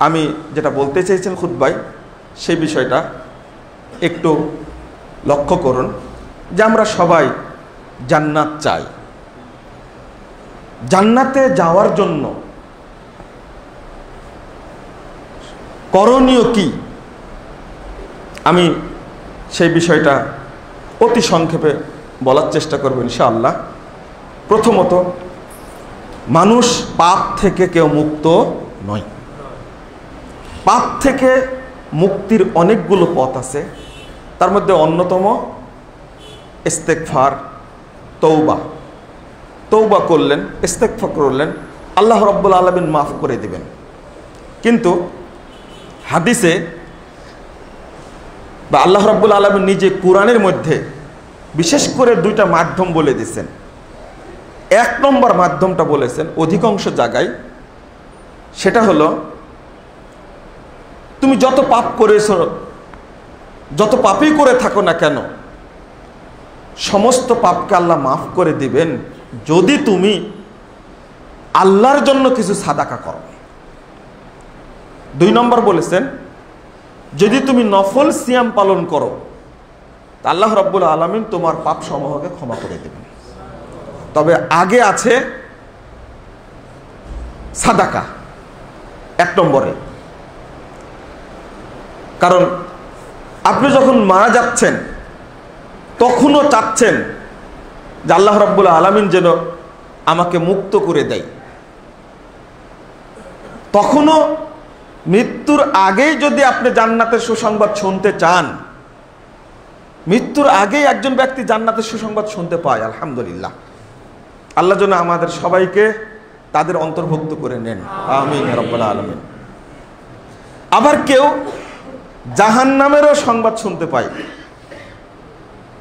আমি যেটা বলতে চেয়েছেন খুতবায় সেই বিষয়টা একটু লক্ষ্য করুন যে আমরা সবাই জান্নাত চাই। জান্নাতে যাওয়ার জন্য করণীয় কি, আমি সেই বিষয়টা অতি সংক্ষেপে বলার চেষ্টা করব ইনশাআল্লাহ। প্রথমত, মানুষ পাপ থেকে কেউ মুক্ত নয়। পাপ থেকে মুক্তির অনেকগুলো পথ আছে, তার মধ্যে অন্যতম ইস্তেগফার, তওবা। তওবা করলেন, ইস্তেগফার করলেন, আল্লাহ রাব্বুল আলামিন মাফ করে দিবেন। কিন্তু হাদিসে বা আল্লাহ রাব্বুল আলামিন নিজে কোরআনের মধ্যে বিশেষ করে দুইটা মাধ্যম বলে দিয়েছেন। এক নম্বর মাধ্যমটা বলেছেন অধিকাংশ জায়গায়, সেটা হলো তুমি যত পাপ করেছ, যত পাপই করে থাকো না কেন, সমস্ত পাপকে আল্লাহ মাফ করে দিবেন যদি তুমি আল্লাহর জন্য কিছু সাদাকা করো। দুই নম্বর বলেছেন যদি তুমি নফল সিয়াম পালন করো, আল্লাহ রাব্বুল আলামিন তোমার পাপ সমূহকে ক্ষমা করে দেবেন। তবে আগে আছে সাদাকা এক নম্বরে। কারণ আপনি যখন মারা যাচ্ছেন তখনও চাচ্ছেন যে আল্লাহ রাব্বুল আলামিন যেন আমাকে মুক্ত করে দেয়। তখনও মৃত্যুর আগেই যদি আপনি জান্নাতের সুসংবাদ শুনতে চান, মৃত্যুর আগেই একজন ব্যক্তি জান্নাতের সুসংবাদ শুনতে পায়, আলহামদুলিল্লাহ। আল্লাহ যেন আমাদের সবাইকে তাদের অন্তর্ভুক্ত করে নেন, আমিন ইয়া রাব্বাল আলামিন। আবার কেউ জাহান্নামেরও সংবাদ শুনতে পায়,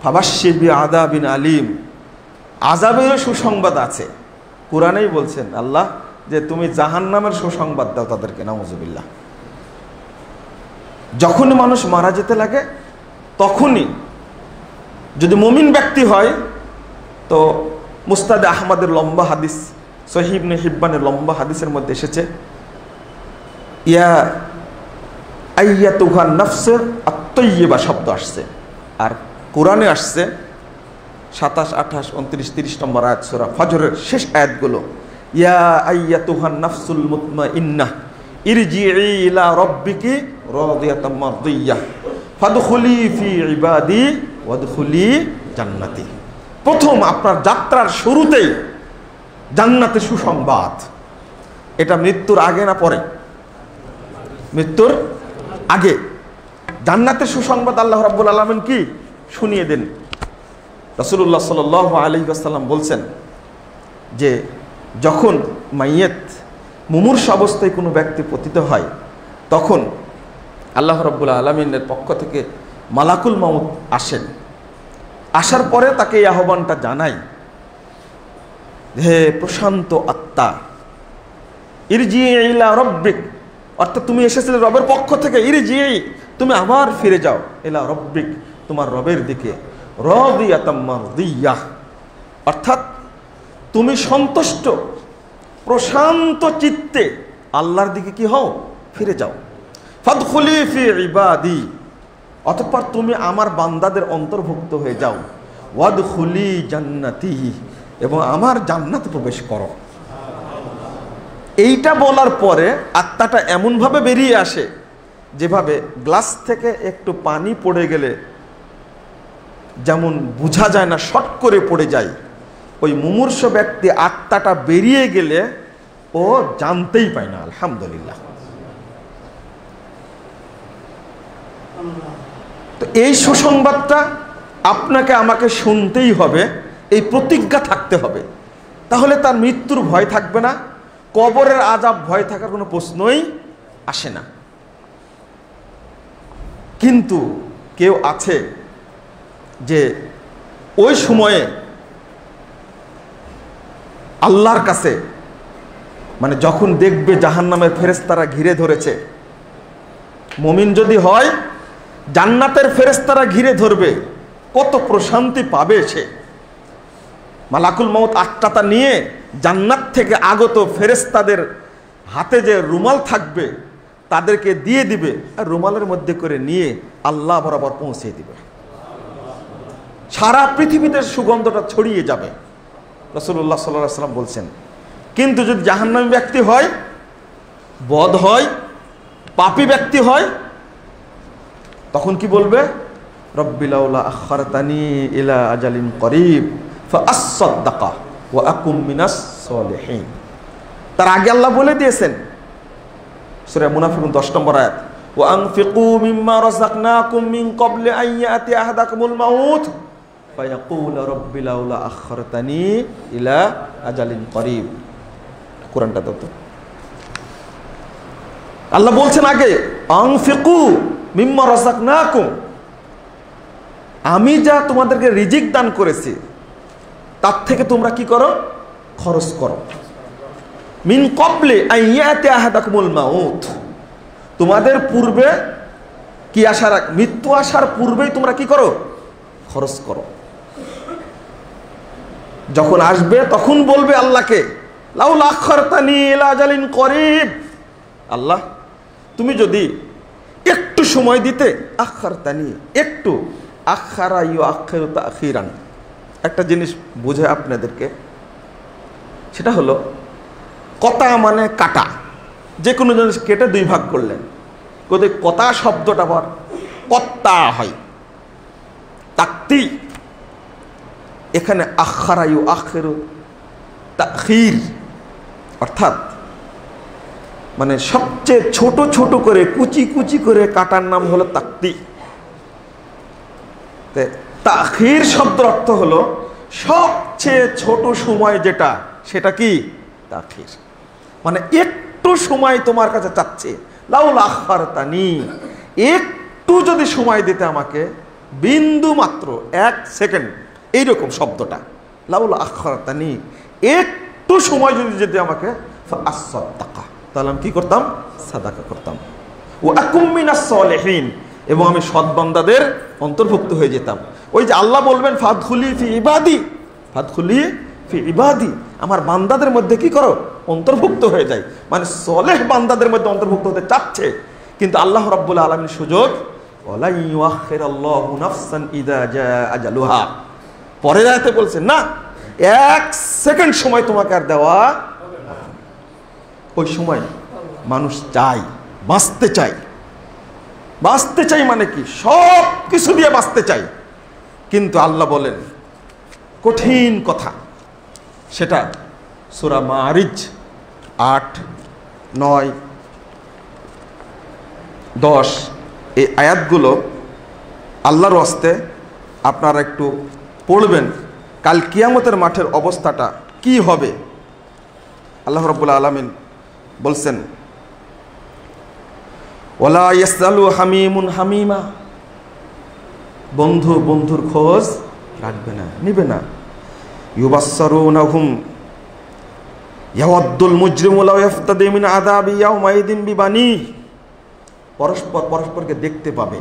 ফাবাশশির বিআযাবিন আলীম, আযাবেরও সুসংবাদ আছে। কোরআনেই বলছেন আল্লাহ যে তুমি জাহান্নামের সুসংবাদ দাও তাদেরকে, নাউযুবিল্লাহ। যখনই মানুষ মারা যেতে লাগে তখনই যদি মুমিন ব্যক্তি হয় তো মুসনাদ আহমদের লম্বা হাদিস, সহিহ ইবনে হিব্বানের লম্বা হাদিসের মধ্যে এসেছে ইয়া আইয়াতুহা নাফসুর আত-তাইয়্যিবা শব্দ আসছে। আর কোরআনে আসছে 27, 28, 29, 30 নম্বর আয়াত সূরা ফজরের শেষ আয়াতগুলো, ইয়া আইয়াতুহা নাফসুল মুতমাইন্নাহ ইরজিই ইলা রাব্বিকি রাদিয়াতাম মারদিয়াহ ফাদখুলি ফি ইবাদি ওয়াদখুলি জান্নাতি। প্রথম আপনার যাত্রার শুরুতেই জান্নাতের সুসংবাদ। এটা মৃত্যুর আগে না পরে? মৃত্যুর আগে জান্নাতের সুসংবাদ আল্লাহ রাব্বুল আলামিন কি শুনিয়ে দেন। রাসূলুল্লাহ সাল্লাল্লাহু আলাইহি ওয়াসাল্লাম বলছেন যে যখন মাইয়েত মুমূর্ষু অবস্থায় কোনো ব্যক্তি পতিত হয় তখন আল্লাহ রাব্বুল আলামিনের পক্ষ থেকে মালাকুল মাউত আসেন। আসার পরে তাকে এই আহ্বানটা জানায়, হে প্রশান্ত আত্মা, ইরজিই ইলা রাব্বিক, অর্থাৎ তুমি এসেছিলে রবের পক্ষ থেকে, ইরজিই তুমি আবার ফিরে যাও, ইলা রাব্বিক তোমার রবের দিকে, রাদিয়াতাম মারদিয়াহ অর্থাৎ তুমি সন্তুষ্ট প্রশান্ত চিত্তে আল্লাহর দিকে কি হও, ফিরে যাও। ফাদখুলি ফি ইবাদি অতঃপর তুমি আমার বান্দাদের অন্তর্ভুক্ত হয়ে যাও, ওয়াদখুলি জান্নাতি এবং আমার জান্নাতে প্রবেশ করো। এইটা বলার পরে আত্মাটা এমনভাবে বেরিয়ে আসে যেভাবে গ্লাস থেকে একটু পানি পড়ে গেলে যেমন বোঝা যায় না, শর্ট করে পড়ে যায়, ওই মুমূর্ষু ব্যক্তি আত্মাটা বেরিয়ে গেলে ও জানতেই পায় না। আলহামদুলিল্লাহ। তো এই সুসংবাদটা আপনাকে আমাকে শুনতেই হবে, এই প্রতিজ্ঞা থাকতে হবে, তাহলে তার মৃত্যুর ভয় থাকবে না, কবরের আযাব ভয় থাকার কোনো প্রশ্নই আসে না। কিন্তু কেউ আছে যে ওই সময়ে আল্লাহর কাছে, মানে যখন দেখবে জাহান্নামের ফেরেশতারা ঘিরে ধরেছে, মুমিন যদি হয় জান্নাতের ফেরেশতারা ঘিরে ধরবে, কত প্রশান্তি পাবে সে। মালাকুল মউত আত্মাটা নিয়ে জান্নাত থেকে আগত ফেরেশতাদের হাতে যে রুমাল থাকবে তাদেরকে দিয়ে দিবে আর রুমালের মধ্যে করে নিয়ে আল্লাহ বরাবর পৌঁছে দিবে। সারা পৃথিবীতে সুগন্ধটা ছড়িয়ে যাবে। রাসূলুল্লাহ সাল্লাল্লাহু আলাইহি ওয়াসাল্লাম বলছেন। কিন্তু যদি জাহান্নামী ব্যক্তি হয়, বদ হয়, পাপী ব্যক্তি হয়, তখন কি বলবে? রব্বি লাউলা আখারতানি ইলা আজালিন করিব ফাআসসাদদাকা ওয়া আকুম মিনাস সলিহিন। তার আগে আল্লাহ বলে দিয়েছেন সূরা মুনাফিকুন 10 নম্বর আয়াত, ওয়া আনফিকু মিম্মা রাযাকনাকুম মিন ক্বাবলি আন ইয়াতি আহাদাকুমুল মাউত ফায়াকুলু রব্বি লাউলা আখারতানি ইলা আজালিন করিব। কোরআনটা দাও তো। আল্লাহ বলছেন আগে আনফিকু মিম্মা রাযাকনাকুম, আমি যা তোমাদেরকে রিজিক দান করেছি তার থেকে তোমরা কি করো? খরচ করো। মিন ক্বাবলি আন ইয়াতি আহাদাকুমুল মাউত, তোমাদের পূর্বে কি আসার, মৃত্যু আসার পূর্বেই তোমরা কি করো? খরচ করো। যখন আসবে তখন বলবে আল্লাহকে, লাউলা আখারতানি ইলা আজালিন করিব, আল্লাহ তুমি যদি একটু সময় দিতে, আখারতানি একটু, আখারা ইউআখিরু তাখিরান। একটা জিনিস বুঝে আপনাদেরকে, সেটা হলো কতা মানে কাটা। যে কোনো জিনিস কেটে দুই ভাগ করলেন, কোথায় কতা শব্দটা আবার কত্তা হয়, তাকতি। এখানে আখারা ইউআখিরু তাখির, অর্থাৎ মানে সবচেয়ে ছোট ছোট করে কুচি কুচি করে কাটার নাম হলো তাকতি। তাখির শব্দের অর্থ হলো সবচেয়ে ছোট সময় যেটা, সেটা কি? তাখির। মানে একটু সময় তোমার কাছে চাচ্ছে, লাউলা আখারতানি, একটু যদি সময় দিতে আমাকে, বিন্দু মাত্র 1 সেকেন্ড, এইরকম শব্দটা লাউলা আখারতানি, একটু সময় যদি যেতে আমাকে, ফাআসসাদদাকা, তাহলে আমি কি করতাম? সাদাকা করতাম। ওয়া আকুম মিনাস সলিহিন, এবং আমি সৎ বান্দাদের অন্তর্ভুক্ত হয়ে যেতাম। ওই যে আল্লাহ বলবেন ফাদখুলি ফি ইবাদি, ফাদখুলি ফি ইবাদি, আমার বান্দাদের মধ্যে কি করো? অন্তর্ভুক্ত হয়ে যায়। মানে সলেহ বান্দাদের মধ্যে অন্তর্ভুক্ত হতে চাচ্ছে, কিন্তু আল্লাহ রাব্বুল আলামিন সুযোগ, ওয়ালা ইউআখিরুল্লাহু নাফসান ইযা জাআ আজালুহা, পরের আয়াতে বলছেন না 1 সেকেন্ড সময় তোমাকে আর দেওয়া। ওই সময় মানুষ চায়, বাঁচতে চায়। বাঁচতে চাই মানে কি? সব কিছু দিয়ে বাঁচতে চাই, কিন্তু আল্লাহ বলেন কঠিন কথা, সেটা সূরা মাআরিজ 8, 9, 10 এই আয়াতগুলো আল্লাহর ওয়াস্তে আপনারা একটু পড়বেন। কাল কিয়ামতের মাঠের অবস্থাটা কি হবে? আল্লাহ রাব্বুল আলামিন বলছেন, ওয়ালা ইয়াসআলু হামিমুন হামিমা, বন্ধু বন্ধুর খোঁজ রাখবে না, নিবে না। ইউবাসসারুনাহুম ইয়াওয়াদ্দুল মুজরিমু লাউ ইফতাদি মিন আযাবি ইয়াউমাইদিন বিবানি, পরস্পর পরস্পরকে দেখতে পাবে।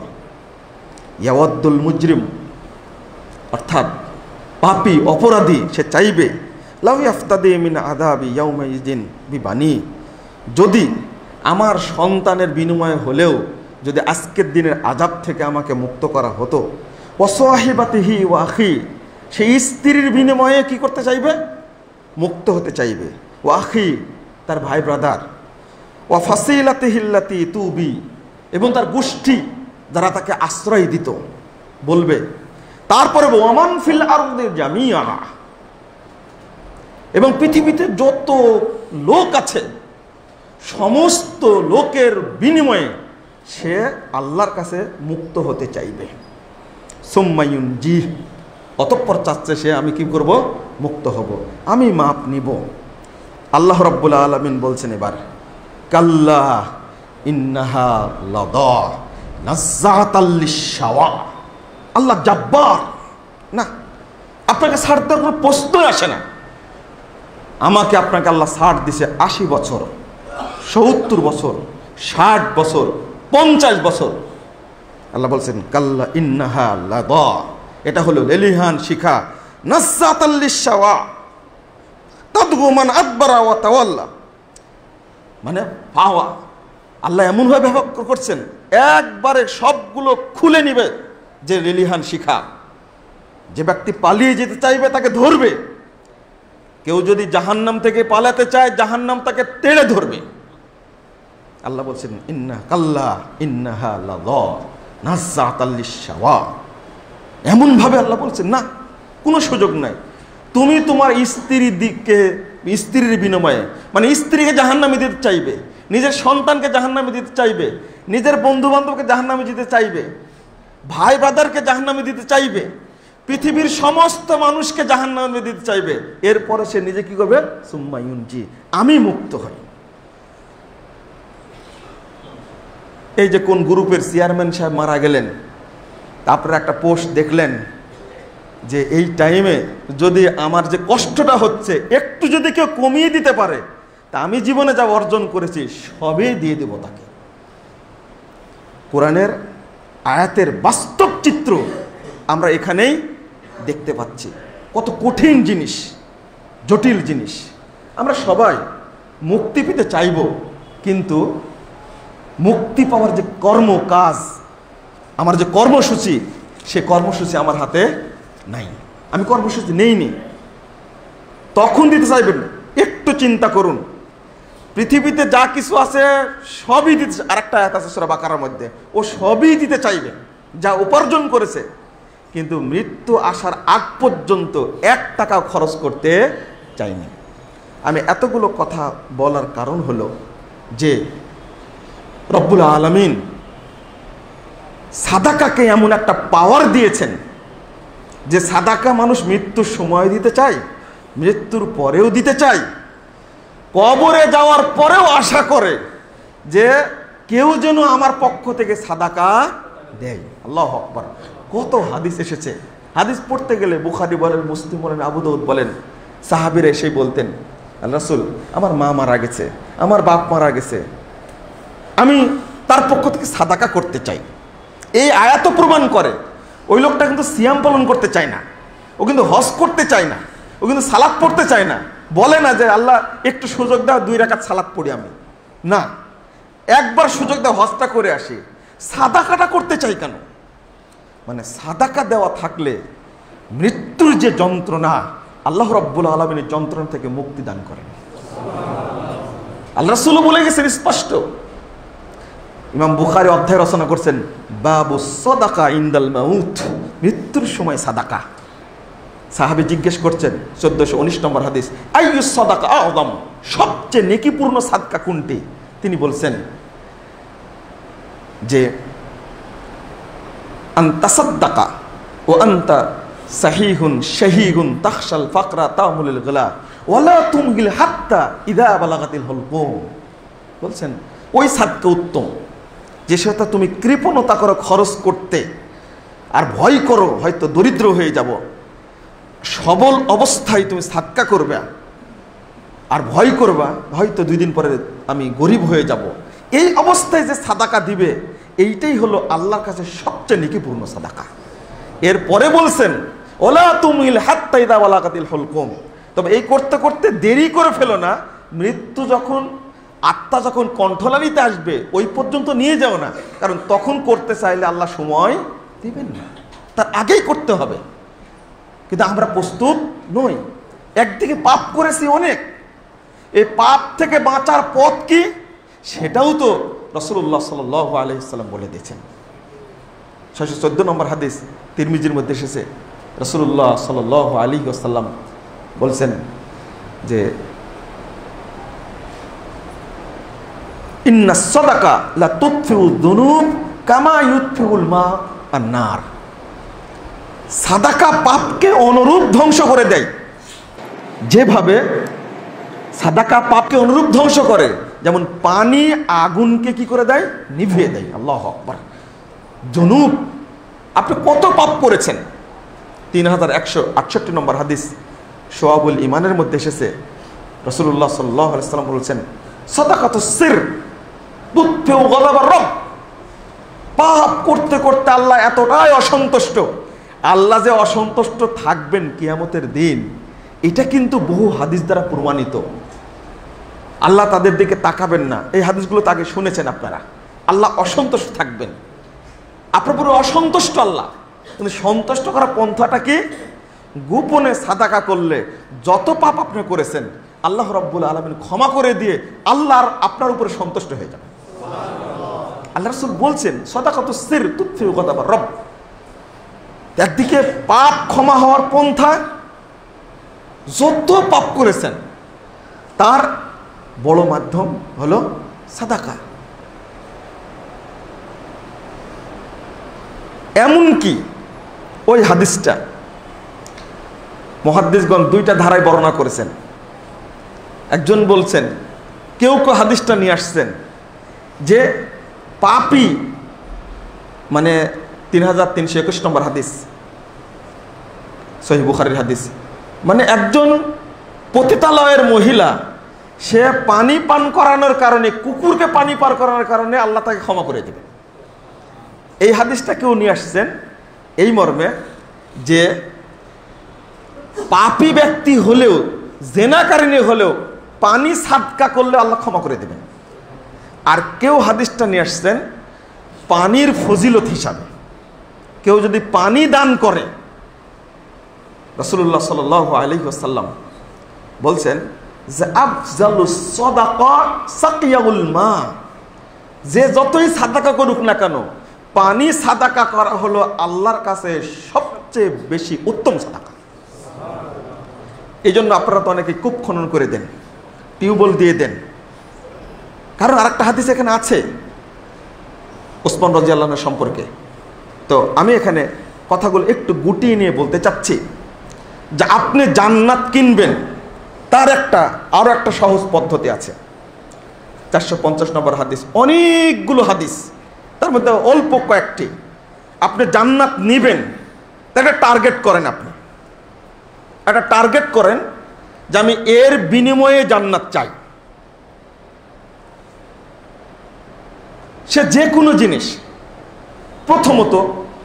ইয়াওয়াদ্দুল মুজরিম অর্থাৎ পাপী, অপরাধী, সে চাইবে লাউ ইফতাদি মিন আযাবি ইয়াউমাইদিন বিবানি, যদি আমার সন্তানের বিনিময়ে হলেও যদি আজকের দিনের আযাব থেকে আমাকে মুক্ত করা হতো, ওয়াসাহিবাতিহি ওয়া আখি, সেই স্ত্রীর বিনিময়ে কি করতে চাইবে? মুক্ত হতে চাইবে। ওয়া আখি, তার ভাই ব্রাদার, ওয়া ফাসিলাতিহিল্লাতি তুবি, এবং তার গোষ্ঠী যারা তাকে আশ্রয় দিত, বলবে। তারপরে ওয়ামান ফিল আরদি জামিআ, এবং পৃথিবীতে যত লোক আছে সমস্ত লোকের বিনিময়ে সে আল্লাহর কাছে মুক্ত হতে চাইবে। সুম্মায়ুন জি, অতঃপর চাচ্ছে সে আমি কি করব? মুক্ত হব, আমি মাপ নিব। আল্লাহ রাব্বুল আলামিন বলছেন এবার, কাল্লা ইন্নাহা লাদা নাযাতাল লিশাওয়া। আল্লাহ জাব্বার না, আপনাকে ছাড় দেওয়ার কোনো প্রশ্নই আসে না। আমাকে আপনাকে আল্লাহ ছাড় দিছে 80 বছর, 70 বছর, 60 বছর, 50 বছর। আল্লাহ বলছেন কাল্লা ইন্নাহা লাদা, এটা হলো লেলিহান শিখা, নাযাতাল লিশাওয়া তাদগু মান আদবারা ওয়া তাওয়াল্লা, মানে পাওয়া আল্লাহ এমনভাবে ব্যবহার করছেন, একবারে সবগুলো খুলে নিবে। যে লেলিহান শিখা, যে ব্যক্তি পালিয়ে যেতে চাইবে তাকে ধরবে, কেউ যদি জাহান্নাম থেকে পালাতে চায় জাহান্নাম তাকে তেড়ে ধরবে। আল্লাহ বলছেন ইন্না কাল্লা ইন্নাহা লাযা নাযাতাল লিশাওয়া। এমন ভাবে আল্লাহ বলছেন না, কোনো সুযোগ নাই। তুমি তোমার স্ত্রীর বিনিময়ে, মানে স্ত্রীকে জাহান্নামে দিতে চাইবে, নিজের সন্তানকে জাহান্নামে দিতে চাইবে, নিজের বন্ধু বান্ধবকে জাহান্নামে দিতে চাইবে, ভাই ব্রাদারকে জাহান্নামে দিতে চাইবে, পৃথিবীর সমস্ত মানুষকে জাহান্নামে দিতে চাইবে। এরপরে সে নিজে কি করবে? সুম্মা ইউনজি, আমি মুক্ত হই। এই যে কোন গ্রুপের চেয়ারম্যান সাহেব মারা গেলেন, আপনারা একটা পোস্ট দেখলেন যে এই টাইমে যদি আমার যে কষ্টটা হচ্ছে একটু যদি কেউ কমিয়ে দিতে পারে, তা আমি জীবনে যা অর্জন করেছি সবই দিয়ে দেব তাকে। কোরআনের আয়াতের বাস্তব চিত্র আমরা এখানেই দেখতে পাচ্ছি। কত কঠিন জিনিস, জটিল জিনিস। আমরা সবাই মুক্তি পেতে চাইব, কিন্তু মুক্তি পাওয়ার যে কর্ম কাজ, আমার যে কর্মসূচি, সে কর্মসূচি আমার হাতে নাই। আমি কর্মসূচি নেইনি, তখন দিতে চাইবেন। একটু চিন্তা করুন, পৃথিবীতে যা কিছু আছে সবই দিতে, আর একটা আয়াত আছে সূরা বাকারার মধ্যে, ও সবই দিতে চাইবে যা উপার্জন করেছে, কিন্তু মৃত্যু আসার আগ পর্যন্ত 1 টাকাও খরচ করতে চাইনি। আমি এতগুলো কথা বলার কারণ হলো যে রব্বুল আলামিন সাদাকাকে এমন একটা পাওয়ার দিয়েছেন যে সাদাকা মানুষ মৃত্যুর সময় দিতে চায়, মৃত্যুর পরেও দিতে চায়, কবরে যাওয়ার পরেও আশা করে যে কেউ যেন আমার পক্ষ থেকে সাদাকা দেয়। আল্লাহু আকবার। কত হাদিস এসেছে। হাদিস পড়তে গেলে বুখারী বলেন, মুসলিম বলেন, আবু দাউদ বলেন, সাহাবীরা এসে বলতেন, আল্লাহ রাসূল, আমার মা মারা গেছে, আমার বাপ মারা গেছে, আমি তার পক্ষ থেকে সাদাকা করতে চাই। এই আয়াত প্রমাণ করে ওই লোকটা কিন্তু সিয়াম পালন করতে চায় না, ও কিন্তু হজ করতে চায় না, ও কিন্তু সালাত পড়তে চায় না। বলে না যে আল্লাহ একটু সুযোগ দাও, 2 রাকাত সালাত পড়ি আমি, না, একবার সুযোগ দাও, হজটা করে আসি। সাদাকাটা করতে চাই কেন? মানে সাদাকা দেওয়া থাকলে মৃত্যুর যে যন্ত্রণা, আল্লাহ রাব্বুল আলামিনের যন্ত্রণা থেকে মুক্তি দান করেন। আল্লাহ রাসূল বলে গেছেন স্পষ্ট। ইমাম বুখারী অধ্যায় রচনা করছেন, বাবু সাদাকা ইনদাল মাউত, মৃত্যুর সময় সাদাকা। সাহাবী জিজ্ঞেস করছেন, 1419 নম্বর হাদিস, আইয়ুস সাদাকা আযম, সবচেয়ে নেকিপূর্ণ সাদকা কোনটি? তিনি বলছেন যে আনতা সাদাকা ও আনতা সাহিহুন শাহীহুন তাখশাল ফাকরা তামুলুল গলা ওয়ালা তুমহিল হাত্তা ইযা বালাগাতিল হুলকুম। বলছেন ওই সাদকা উত্তম যে সেটা তুমি কৃপণতা করো খরচ করতে, আর ভয় করো হয়তো দরিদ্র হয়ে যাব, সবল অবস্থায় তুমি সাদকা করবে, আর ভয় করবা হয়তো 2 দিন পরে আমি গরিব হয়ে যাব। এই অবস্থায় যে সাদাকা দিবে, এইটাই হলো আল্লাহর কাছে সবচেয়ে নেকিপূর্ণ সাদাকা। এরপরে বলছেন ওলা তুমিল হাত্তা ইযা বালাগাতিল হুলকুম, তবে এই করতে করতে দেরি করে ফেলো না, মৃত্যু যখন, আত্মা যখন কণ্ঠলানিতে আসবে ওই পর্যন্ত নিয়ে যাও না, কারণ তখন করতে চাইলে আল্লাহ সময় দিবেন না, তার আগেই করতে হবে। কিন্তু আমরা প্রস্তুত নই। একদিকে পাপ করেছি অনেক, এই পাপ থেকে বাঁচার পথ কি সেটাও তো রাসূলুল্লাহ সাল্লাল্লাহু আলাইহি ওয়াসাল্লাম বলে দিয়েছেন। 614 নম্বর হাদিস তিরমিজির মধ্যে এসেছে, রাসূলুল্লাহ সাল্লাল্লাহু আলাইহি ওয়াসাল্লাম বলছেন যে ইন্নাস সাদাকা লা তুতফিউ যুনুব কামা ইউতফিউল মা আন-নার, সাদাকা পাপকে অনুরূপ ধ্বংস করে দেয়। যেভাবে সাদাকা পাপকে অনুরূপ ধ্বংস করে, যেমন পানি আগুনকে কি করে দেয়? নিভিয়ে দেয়। আল্লাহু আকবার। যুনুব, আপনি কত পাপ করেছেন? 3168 নম্বর হাদিস শুআবুল ঈমানের মধ্যে এসেছে, রাসূলুল্লাহ সাল্লাল্লাহু আলাইহি ওয়াসাল্লাম বলেছেন, সাদাকাতুস সির তুতফিউ গাযাবার রব। পাপ করতে করতে আল্লাহ এতটাই অসন্তুষ্ট, আল্লাহ যে অসন্তুষ্ট থাকবেন কিয়ামতের দিন, এটা কিন্তু বহু হাদিস দ্বারা প্রমাণিত। আল্লাহ তাদের দিকে তাকাবেন না। এই হাদিসগুলো তো আগে শুনেছেন আপনারা। আল্লাহ অসন্তুষ্ট থাকবেন, আপনার পুরো অসন্তুষ্ট আল্লাহ। কিন্তু সন্তুষ্ট করা পন্থাটা কি? গোপনে সাদাকা করলে যত পাপ আপনি করেছেন আল্লাহ রাব্বুল আলামিন ক্ষমা করে দিয়ে আল্লাহর আপনার উপরে সন্তুষ্ট হয়ে যাবে। আল্লাহ রাসূল বলছেন সাদাকাতুস সির তুতফিউ গাদাবার রব। একদিকে পাপ ক্ষমা হওয়ার পন্থা, যত পাপ করেছেন তার বড় মাধ্যম হলো সাদাকা। এমনকি ওই হাদিসটা মুহাদ্দিসগণ দুইটা ধারায় বর্ণনা করেছেন। একজন বলছেন, কেউ কেউ হাদিসটা নিয়ে আসছেন যে পাপী, মানে 3321 নম্বর হাদিস, সহিহ বুখারীর হাদিস, মানে একজন পতিতালয়ের মহিলা, সে পানি পান করানোর কারণে, কুকুরকে পানি পার করানোর কারণে আল্লাহ তাকে ক্ষমা করে দেবে। এই হাদিসটা কেউ নিয়ে আসছেন এই মর্মে যে পাপী ব্যক্তি হলেও, জেনাকারিনী হলেও পানি সাদকা করলে আল্লাহ ক্ষমা করে দেবেন। আর কেউ হাদিসটা নিয়ে আসছেন পানির ফজিলত হিসাবে, কেউ যদি পানি দান করে, রাসূলুল্লাহ সাল্লাল্লাহু আলাইহি ওয়াসাল্লাম বলছেন যে আফজালুস সাদাকা সাকিয়াউল মা, যে যতই সাদাকা করুক না কেন, পানি সাদাকা করা হলো আল্লাহর কাছে সবচেয়ে বেশি উত্তম সাদাকা। এই জন্য আপনারা তো অনেকে কূপ খনন করে দেন, টিউবওয়েল দিয়ে দেন। কারণ আরেকটা হাদিস এখানে আছে ওসমান রাদিয়াল্লাহু আনহু সম্পর্কে। তো আমি এখানে কথাগুলো একটু গুটিয়ে নিয়ে বলতে চাচ্ছি যে আপনি জান্নাত কিনবেন তার আরো একটা সহজ পদ্ধতি আছে। 450 নম্বর হাদিস, অনেকগুলো হাদিস, তার মধ্যে অল্প কয়েকটি। আপনি জান্নাত নিবেন, একটা টার্গেট করেন, আপনি একটা টার্গেট করেন যে আমি এর বিনিময়ে জান্নাত চাই। সে যে কোনো জিনিস, প্রথমত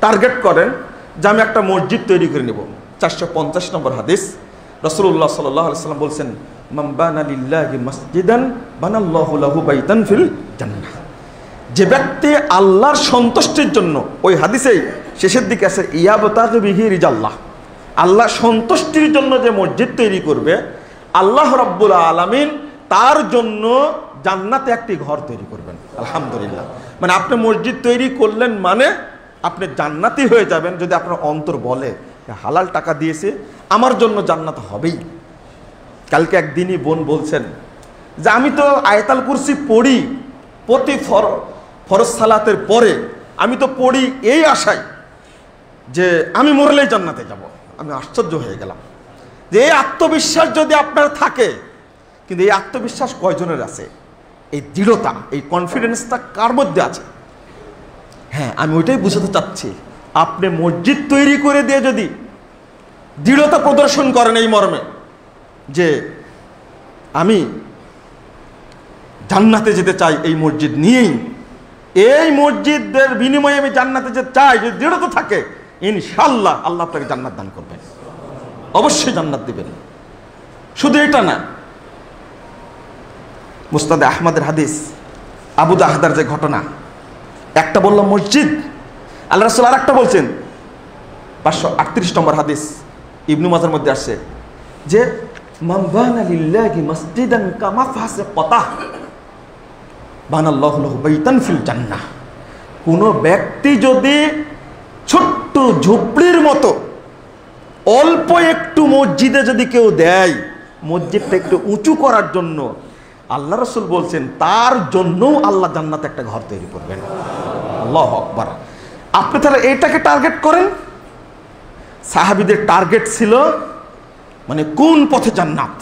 টার্গেট করেন যে আমি একটা মসজিদ তৈরি করে নেব। 450 নম্বর হাদিস, রাসূলুল্লাহ সাল্লাল্লাহু আলাইহি ওয়াসাল্লাম বলছেন মান বানা লিল্লাহি মাসজিদান বানাল্লাহু লাহু বাইতান ফিল জান্নাহ। যে ব্যক্তি আল্লাহর সন্তুষ্টির জন্য, ওই হাদিসে শেষের দিকে আছে ইয়াবতাগি বিহি রিজাল্লাহ, আল্লাহ সন্তুষ্টির জন্য যে মসজিদ তৈরি করবে, আল্লাহ রাব্বুল আলামিন তার জন্য জান্নাতে একটি ঘর তৈরি করবেন। আলহামদুলিল্লাহ। মানে আপনি মসজিদ তৈরি করলেন মানে আপনি জান্নাতি হয়ে যাবেন যদি আপনার অন্তর বলে হালাল টাকা দিয়েছে, আমার জন্য জান্নাত হবেই। কালকে একদিনই বোন বলছেন যে আমি তো আয়াতুল কুরসি পড়ি প্রতি ফরজ সালাতের পরে, আমি তো পড়ি এই আশায় যে আমি মরলেই জান্নাতে যাব। আমি আশ্চর্য হয়ে গেলাম যে এই আত্মবিশ্বাস যদি আপনার থাকে, কিন্তু এই আত্মবিশ্বাস কয়জনের আছে? এই দৃঢ়তা, এই কনফিডেন্সটা কার মধ্যে আছে? হ্যাঁ, আমি ওইটাই বুঝাতে চাচ্ছি। আপনি মসজিদ তৈরি করে দিয়ে যদি দৃঢ়তা প্রদর্শন করেন এই মর্মে যে আমি জান্নাতে যেতে চাই এই মসজিদ নিয়েই, এই মসজিদের বিনিময়ে আমি জান্নাতে যেতে চাই, যদি দৃঢ়তা থাকে, ইনশাআল্লাহ আল্লাহ আপনাকে জান্নাত দান করবেন, অবশ্যই জান্নাত দিবেন। শুধু এটা না, মুসনাদে আহমদের হাদিস, আবু দাহদার যে ঘটনা, একটা বললাম মসজিদ, আল্লাহ রাসূল আর একটা বলছেন 538 নম্বর হাদিস, ইবনু মাজার মধ্যে আসছে যে মান বানা লিল্লাহি মাসজিদান কামাফাসে কতা বানাল্লাহু লাহু বাইতান ফিল জান্নাহ। কোন ব্যক্তি যদি ছোট্ট ঝুপড়ির মতো অল্প একটু মসজিদে যদি কেউ দেয়, মসজিদটা একটু উঁচু করার জন্য, আল্লাহ রাসূল বলছেন তার জন্য আল্লাহ জান্নাতে একটা ঘর তৈরি করবেন। আল্লাহু আকবার। আপনি তাহলে এটাকে টার্গেট করেন। সাহাবীদের টার্গেট ছিল মানে কোন পথে জান্নাত।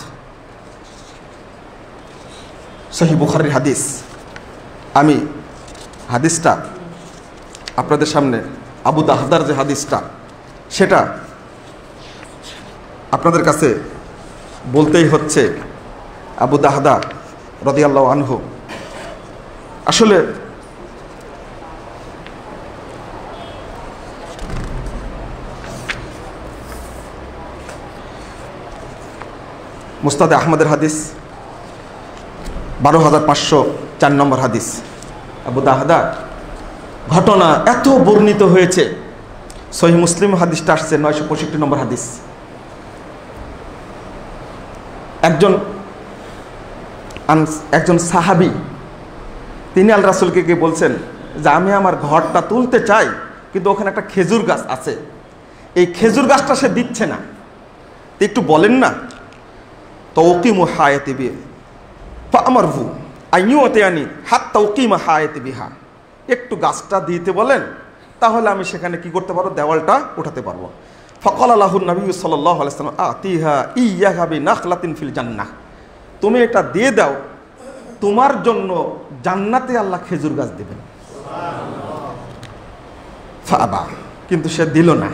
সহিহ বুখারীর হাদিস, আমি হাদিসটা আপনাদের সামনে, আবু দাহদার যে হাদিসটা, সেটা আপনাদের কাছে বলতেই হচ্ছে। আবু দাহদা রাদিয়াল্লাহু আনহু আসলে মুসনাদে আহমদের হাদিস 12,504 নম্বর হাদিস, আবু দাহদা ঘটনা এত বর্ণিত হয়েছে। সহিহ মুসলিম হাদিসটা আসছে 965 নম্বর হাদিস। একজন সাহাবী তিনি আল্লাহ রাসূলকে গিয়ে বলছেন যে আমি আমার ঘরটা তুলতে চাই, কিন্তু ওখানে একটা খেজুর গাছ আছে, এই খেজুর গাছটা সে দিচ্ছে না, তো একটু বলেন না। তৌকিমু হায়াতি বি ফামারহু আইয়ুতিয়ানি হাত্তা উকিমা হায়াতি বিহা, একটু গাছটা দিতে বলেন, তাহলে আমি সেখানে কি করতে পারবো, দেওয়ালটা উঠাতে পারবো। ফাকালা লাহু নবী সাল্লাল্লাহু আলাইহি ওয়াসাল্লাম আতিহা ইয়াহা বিনাখলাতিন ফিল জান্নাহ, তুমি এটা দিয়ে দাও, তোমার জন্য জান্নাতে আল্লাহ খেজুর গাছ দেবেন। ফাআবা, কিন্তু সে দিল না।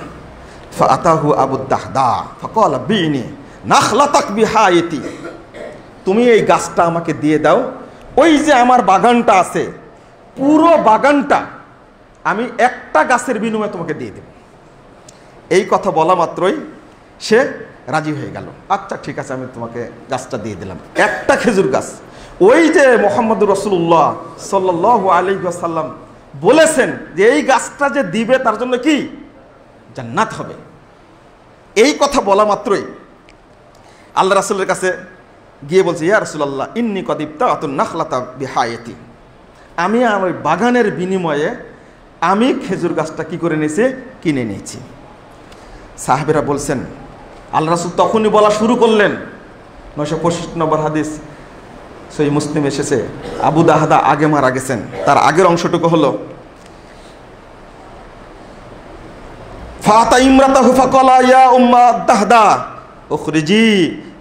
ফাআতাহু আবু দাহদা ফাকালা বিনি নাখলাতাক বিহায়াতি, তুমি এই গাছটা আমাকে দিয়ে দাও, ওই যে আমার বাগানটা আছে পুরো বাগানটা আমি একটা গাছের বিনিময়ে তোমাকে দিয়ে দেব। এই কথা বলা মাত্রই সে রাজি হয়ে গেল। আচ্ছা ঠিক আছে, আমি তোমাকে গাছটা দিয়ে দিলাম, একটা খেজুর গাছ। ওই যে মুহাম্মদুর রাসূলুল্লাহ সাল্লাল্লাহু আলাইহি ওয়াসাল্লাম বলেছেন যে এই গাছটা যে দিবে তার জন্য কি জান্নাত হবে, এই কথা বলা মাত্রই আল্লাহ রাসূলের কাছে গিয়ে বলছে, ইয়া রাসূলুল্লাহ ইন্নী কদ ইবতাআতু নাখলাতা বিহায়াতি, আমি আমার বাগানের বিনিময়ে আমি খেজুর গাছটা কি করে নিয়েছি, কিনে নিয়েছি। সাহাবীরা বলছেন, আল্লাহ রাসূল তখনই বলা শুরু করলেন, 965 নম্বর হাদিস সহিহ মুসলিম এসেছে, আবু দাহদা আগে মারা গেছেন। তার আগের অংশটুকু হলো ফাতা ইমরাতাহু ফাকালা ইয়া উম্মা দাহদা উখরিজি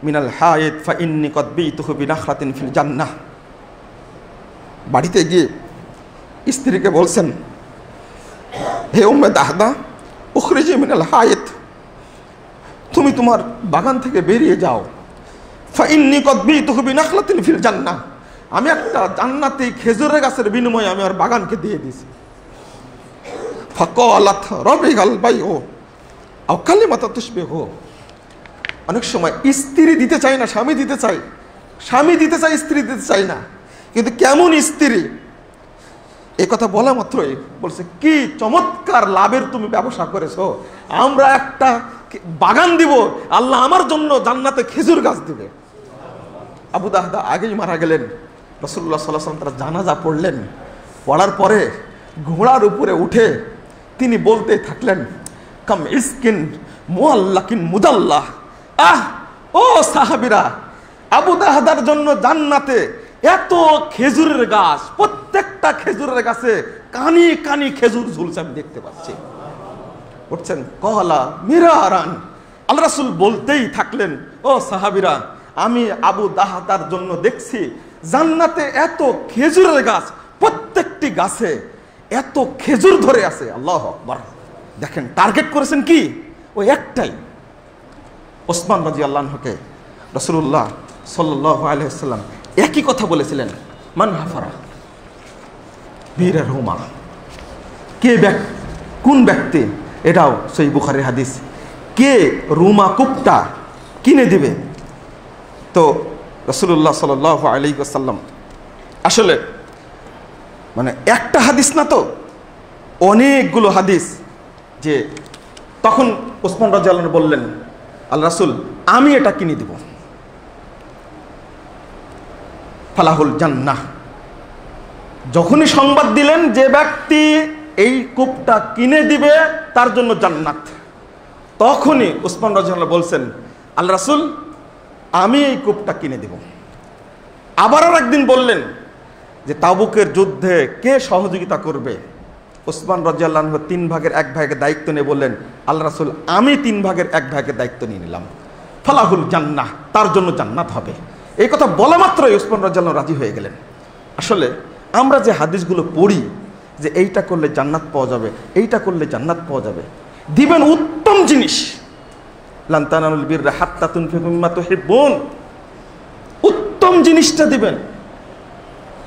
মিনাল হায়াত ফা ইন্নী কদ বিতুহু বিনাখলাতিন ফিল জান্নাহ। বাড়িতে গিয়ে স্ত্রীকে বলছেন, হে উম্মে দাহদা উখরিজি মিনাল হায়াত, তুমি তোমার বাগান থেকে বেরিয়ে যাও। ফা ইন্নী কদ বিতুহু বিনাখলাতিন ফিল জান্নাহ, আমি একটা জান্নাতি খেজুরের গাছের বিনিময়ে আমি আর বাগানকে দিয়ে দিয়েছি। ফাকালাত রাবিগাল বাইউ আও কালিমাতা তুশবিহু, অনেক সময় স্ত্রী দিতে চায় না, স্বামী দিতে চায়, স্বামী দিতে চায়, স্ত্রী দিতে চায় না, কিন্তু কেমন স্ত্রী, এই কথা বলা মাত্রই বলছে, কি চমৎকার লাভের তুমি ব্যবসা করেছো, আমরা একটা বাগান দিব, আল্লাহ আমার জন্য জান্নাতে খেজুর গাছ দিবে। আবু দাহদা আগেই মারা গেলেন। রাসূলুল্লাহ সাল্লাল্লাহু আলাইহি ওয়াসাল্লাম তারা জানাজা পড়লেন, পড়ার পরে ঘোড়ার উপরে উঠে তিনি বলতে থাকলেন, কাম ইসকিন মুআল্লাকিন মুদাল্লাহ, আহ ও সাহাবীরা, আবু দাহদার জন্য জান্নাতে এত খেজুরের গাছ, প্রত্যেকটা খেজুরের গাছে কানি কানি খেজুর ঝুলছে আমি দেখতে পাচ্ছি। উঠছেন কহলা মিরারান, আল্লাহ রাসূল বলতেই থাকলেন, ও সাহাবীরা, আমি আবু দাহদার জন্য দেখছি জান্নাতে এত খেজুরের গাছ, প্রত্যেকটি গাছে এত খেজুর ধরে আছে। আল্লাহু আকবার, দেখেন টার্গেট করেছেন কি, ওই একটাই। ওসমান রাদিয়াল্লাহু আনহুকে রাসূলুল্লাহ সাল্লাল্লাহু আলাইহি ওয়াসাল্লাম একই কথা বলেছিলেন, মান হাফারা বীরের রুমা, কে কোন ব্যক্তি, এটাও সহিহ বুখারীর হাদিস, কে রুমা কূপটা কিনে দিবে। তো রাসূলুল্লাহ সাল্লাল্লাহু আলাইহি ওয়াসাল্লাম আসলে মানে একটা হাদিস না, তো অনেকগুলো হাদিস, যে তখন ওসমান রাদিয়াল্লাহু আনহু বললেন, আল্লাহ রাসূল আমি এটা কিনে দিব, ফালাহুল জান্নাহ। যখনই সংবাদ দিলেন যে ব্যক্তি এই কূপটা কিনে দিবে তার জন্য জান্নাত, তখনই ওসমান রাদিয়াল্লাহু আনহু বলছেন, আল্লাহ রাসূল আমি এই কূপটা কিনে দেব। আবার আর একদিন বললেন যে তাবুকের যুদ্ধে কে সহযোগিতা করবে। ওসমান রাদিয়াল্লাহু আনহু 3 ভাগের 1 ভাগের দায়িত্ব নিয়ে বললেন, আল্লাহ রাসূল আমি 3 ভাগের 1 ভাগের দায়িত্ব নিয়ে নিলাম, ফালাহুল জান্নাহ, তার জন্য জান্নাত হবে। এই কথা বলা মাত্রই ওসমান রাদিয়াল্লাহু আনহু রাজি হয়ে গেলেন। আসলে আমরা যে হাদিসগুলো পড়ি যে এইটা করলে জান্নাত পাওয়া যাবে, এইটা করলে জান্নাত পাওয়া যাবে, দিবেন উত্তম জিনিস, লান তানালুল বিররা হাত্তা তুনফিকু মিম্মা তুহিব্বুন, উত্তম জিনিসটা দিবেন।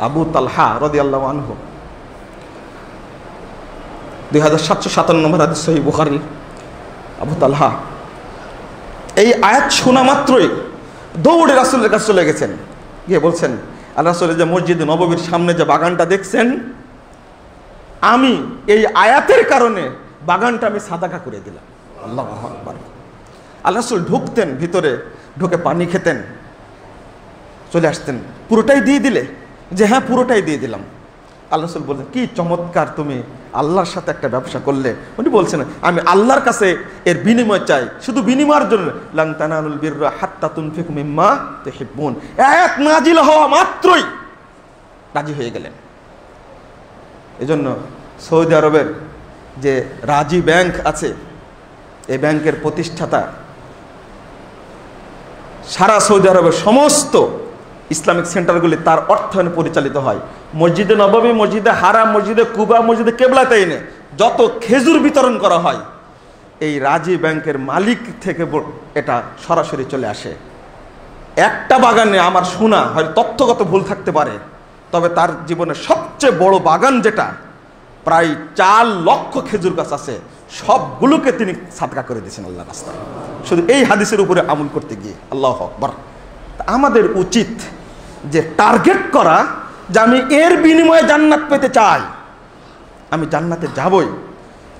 আবু তালহা রাদিয়াল্লাহু আনহু 2757 নম্বর হাদিস সহিহ বুখারী, আবু তালহা এই আয়াত শোনা মাত্রই দৌড়ে রাসূলের কাছে চলে গেছেন, গিয়ে বলছেন, আল্লাহ রাসূল যে মসজিদে নববীর সামনে যে বাগানটা দেখছেন, আমি এই আয়াতের কারণে বাগানটা আমি সাদাকা করে দিলাম। আল্লাহু আকবার। আল্লাহ রাসূল ঢুকতেন ভিতরে, ঢুকে পানি খেতেন, চলে আসতেন, পুরোটাই দিয়ে দিলে, যে হ্যাঁ পুরোটাই দিয়ে দিলাম। আল্লাহ রাসূল বললেন, কি চমৎকার, তুমি আল্লাহর সাথে একটা ব্যবসা করলে। উনি বলছেন, আমি আল্লাহর কাছে এর বিনিময় চাই, শুধু বিনিময়ের জন্য। লান তানালুল বিররা হাত্তা তুনফিকু মিম্মা তুহিব্বুন, আয়াত নাজিল হওয়া মাত্রই রাজি হয়ে গেলেন। এজন্য সৌদি আরবের যে রাজি ব্যাংক আছে, এই ব্যাংকের প্রতিষ্ঠাতা সারা সৌদি আরবের সমস্ত ইসলামিক সেন্টারগুলি তার অর্থায়নে পরিচালিত হয়। মসজিদে নববী, মসজিদে হারাম, মসজিদে কুবা, মসজিদে কেবলাতাইনে যত খেজুর বিতরণ করা হয়, এই রাজি ব্যাংকের মালিক থেকে এটা সরাসরি চলে আসে। একটা বাগানে আমার শোনা হয়, তথ্যগত ভুল থাকতে পারে, তবে তার জীবনের সবচেয়ে বড় বাগান যেটা, প্রায় 4 লক্ষ খেজুর গাছ আছে, সবগুলোকে তিনি সাদকা করে দিয়েছেন আল্লাহর রাস্তায়, শুধু এই হাদিসের উপরে আমল করতে গিয়ে। আল্লাহু আকবার। আমাদের উচিত যে টার্গেট করা, যে আমি এর বিনিময়ে জান্নাত পেতে চাই, আমি জান্নাতে যাবই।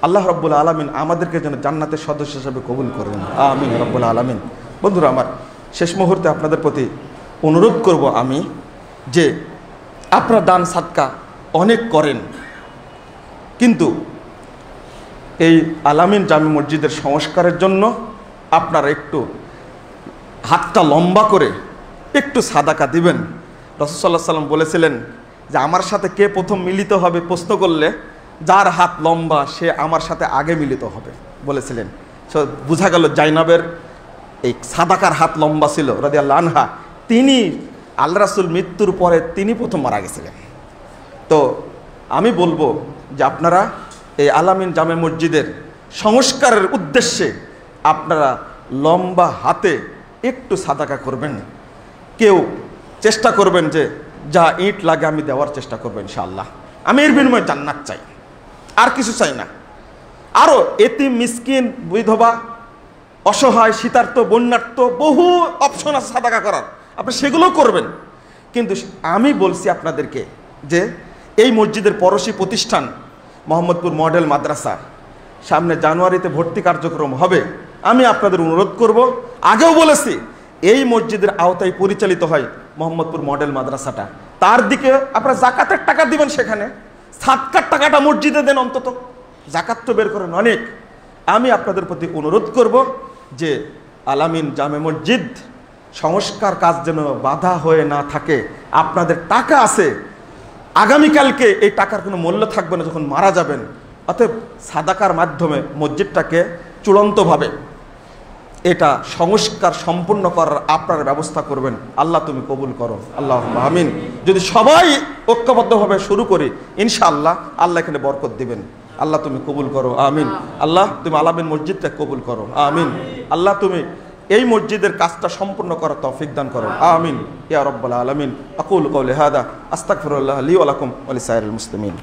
আল্লাহ রাব্বুল আলামিন আমাদেরকে যেন জান্নাতের সদস্য হিসেবে কবুল করেন, আমিন রাব্বুল আলামিন। বন্ধুরা আমার, শেষ মুহূর্তে আপনাদের প্রতি অনুরোধ করব আমি, যে আপনারা দান সাদকা অনেক করেন, কিন্তু এই আলামিন জামে মসজিদের সংস্কারের জন্য আপনারা একটু হাতটা লম্বা করে একটু সাদাকা দিবেন। রাসূল সাল্লাল্লাহু আলাইহি ওয়াসাল্লাম বলেছিলেন যে আমার সাথে কে প্রথম মিলিত হবে প্রশ্ন করলে, যার হাত লম্বা সে আমার সাথে আগে মিলিত হবে বলেছিলেন। সো বোঝা গেল জাইনাবের এই সাদাকার হাত লম্বা ছিল রাদিয়াল্লাহু আনহা, তিনি আল্লাহ রাসূল মৃত্যুর পরে তিনি প্রথম মারা গেছিলেন। তো আমি বলবো যে আপনারা এই আলামিন জামে মসজিদের সংস্কারের উদ্দেশ্যে আপনারা লম্বা হাতে একটু সাদাকা করবেন। কেউ চেষ্টা করবেন যে যা ইট লাগে আমি দেওয়ার চেষ্টা করবেন ইনশাআল্লাহ। আমি এর বিনিময়ে জান্নাত চাই, আর কিছু চাই না। আরও এতিম, মিসকিন, বিধবা, অসহায়, শীতার্ত, বন্যার্ত বহু অপশন আছে সাদাকা করার, আপনি সেগুলো করবেন। কিন্তু আমি বলছি আপনাদেরকে যে এই মসজিদের পড়োশী প্রতিষ্ঠান মোহাম্মদপুর মডেল মাদ্রাসা, সামনে জানুয়ারিতে ভর্তি কার্যক্রম হবে। আমি আপনাদের অনুরোধ করব, আগেও বলেছি, এই মসজিদের আওতায় পরিচালিত হয় মোহাম্মদপুর মডেল মাদ্রাসাটা, তার দিকে আপনারা জাকাতের টাকা দিবেন, সেখানে সাদকার টাকাটা মসজিদে দেন অন্তত, জাকাত তো বের করেন অনেক। আমি আপনাদের প্রতি অনুরোধ করব যে আলামিন জামে মসজিদ সংস্কার কাজ যেন বাধা হয়ে না থাকে। আপনাদের টাকা আছে, আগামীকালকে এই টাকার কোনো মূল্য থাকবে না যখন মারা যাবেন। অতএব সাদাকার মাধ্যমে মসজিদটাকে চূড়ান্তভাবে এটা সংস্কার সম্পূর্ণ করার আপনার ব্যবস্থা করবেন। আল্লাহ তুমি কবুল করো, আল্লাহ আমিন। যদি সবাই ঐক্যবদ্ধভাবে শুরু করি ইনশাআল্লাহ আল্লাহ এখানে বরকত দিবেন। আল্লাহ তুমি কবুল করো, আমিন। আল্লাহ তুমি আলামিন মসজিদটা কবুল করো, আমিন। আল্লাহ তুমি এই মসজিদের কাজটা সম্পূর্ণ করার তৌফিক দান করো, আমিন ইয়া রাব্বাল আলামিন। আকুলু কওলি হাদা আস্তাগফিরুল্লাহ লি ওয়া লাকুম ওয়া লিসাইরিল মুসলিমিন।